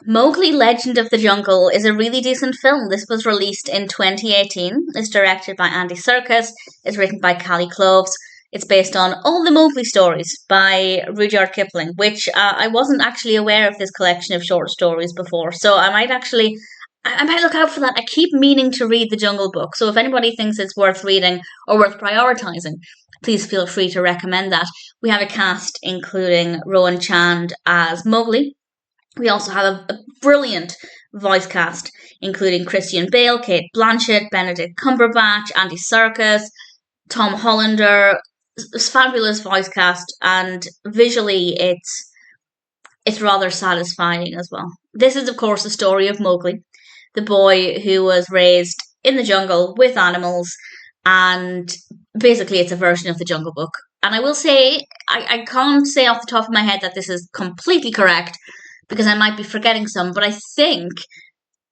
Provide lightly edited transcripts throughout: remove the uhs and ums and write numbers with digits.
Mowgli Legend of the Jungle is a really decent film. This was released in 2018. It's directed by Andy Serkis. It's written by Callie Kloves. It's based on all the Mowgli stories by Rudyard Kipling, which I wasn't actually aware of this collection of short stories before. So I might look out for that. I keep meaning to read the Jungle Book. So if anybody thinks it's worth reading or worth prioritizing, please feel free to recommend that. We have a cast including Rohan Chand as Mowgli. We also have a brilliant voice cast, including Christian Bale, Cate Blanchett, Benedict Cumberbatch, Andy Serkis, Tom Hollander. It's fabulous voice cast, and visually it's rather satisfying as well. This is, of course, the story of Mowgli, the boy who was raised in the jungle with animals, and basically it's a version of the Jungle Book. And I will say, I can't say off the top of my head that this is completely correct, because I might be forgetting some, but I think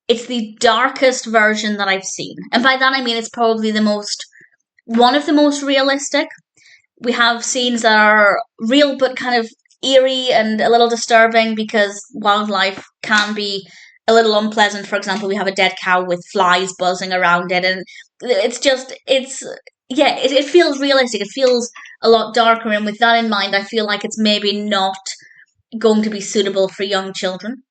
it's the darkest version that I've seen. And by that I mean it's probably one of the most realistic. We have scenes that are real but kind of eerie and a little disturbing because wildlife can be a little unpleasant. For example, we have a dead cow with flies buzzing around it, and it feels realistic. It feels a lot darker, and with that in mind, I feel like it's maybe not going to be suitable for young children.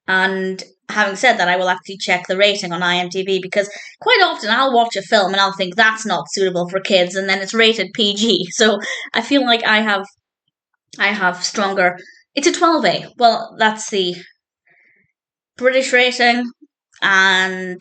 And having said that, I will actually check the rating on IMDb, because quite often I'll watch a film and I'll think that's not suitable for kids, and then it's rated PG. So I feel like I have stronger. It's a 12A. Well, that's the British rating, and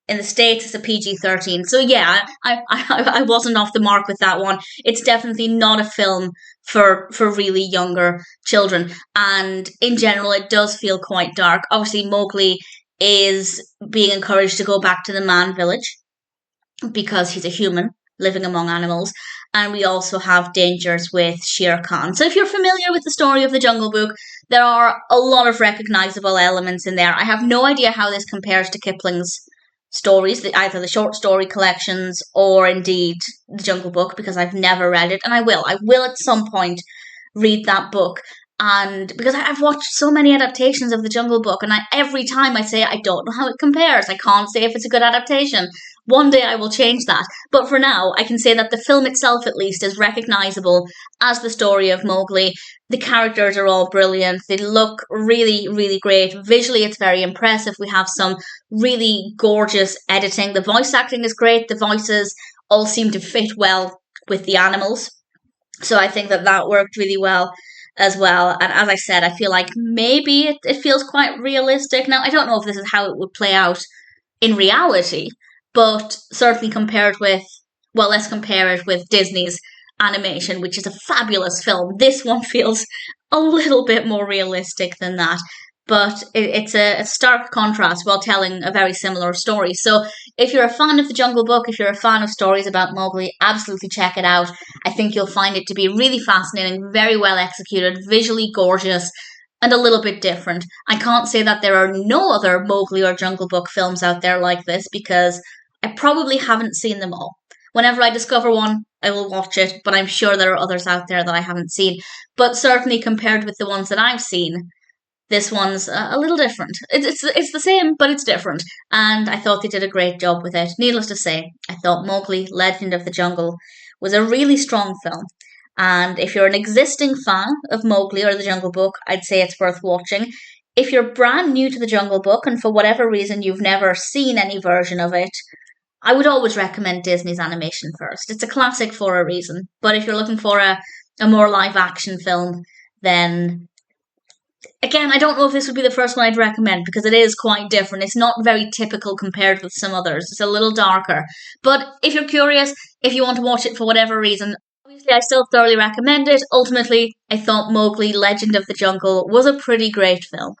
in the States it's a PG-13. So yeah, I wasn't off the mark with that one. It's definitely not a film for really younger children. And in general, it does feel quite dark. Obviously, Mowgli is being encouraged to go back to the man village because he's a human living among animals. And we also have dangers with Shere Khan. So if you're familiar with the story of the Jungle Book, there are a lot of recognizable elements in there. I have no idea how this compares to Kipling's stories, either the short story collections or indeed the Jungle Book, because I've never read it, and I will at some point read that book. And because I've watched so many adaptations of the Jungle Book, and every time I say I don't know how it compares, I can't say if it's a good adaptation. One day I will change that, but for now I can say that the film itself at least is recognizable as the story of Mowgli. The characters are all brilliant. They look really, really great. Visually it's very impressive. We have some really gorgeous editing. The voice acting is great. The voices all seem to fit well with the animals. So I think that worked really well as well. And as I said, I feel like maybe it feels quite realistic. Now, I don't know if this is how it would play out in reality, but certainly let's compare it with Disney's animation, which is a fabulous film. This one feels a little bit more realistic than that. But it's a stark contrast while telling a very similar story. So if you're a fan of the Jungle Book, if you're a fan of stories about Mowgli, absolutely check it out. I think you'll find it to be really fascinating, very well executed, visually gorgeous, and a little bit different. I can't say that there are no other Mowgli or Jungle Book films out there like this, because I probably haven't seen them all. Whenever I discover one, I will watch it, but I'm sure there are others out there that I haven't seen. But certainly compared with the ones that I've seen, this one's a little different. It's the same, but it's different. And I thought they did a great job with it. Needless to say, I thought Mowgli, Legend of the Jungle was a really strong film. And if you're an existing fan of Mowgli or the Jungle Book, I'd say it's worth watching. If you're brand new to the Jungle Book and for whatever reason you've never seen any version of it, I would always recommend Disney's animation first. It's a classic for a reason. But if you're looking for a more live action film, then again, I don't know if this would be the first one I'd recommend, because it is quite different. It's not very typical compared with some others. It's a little darker. But if you're curious, if you want to watch it for whatever reason, obviously I still thoroughly recommend it. Ultimately, I thought Mowgli, Legend of the Jungle was a pretty great film.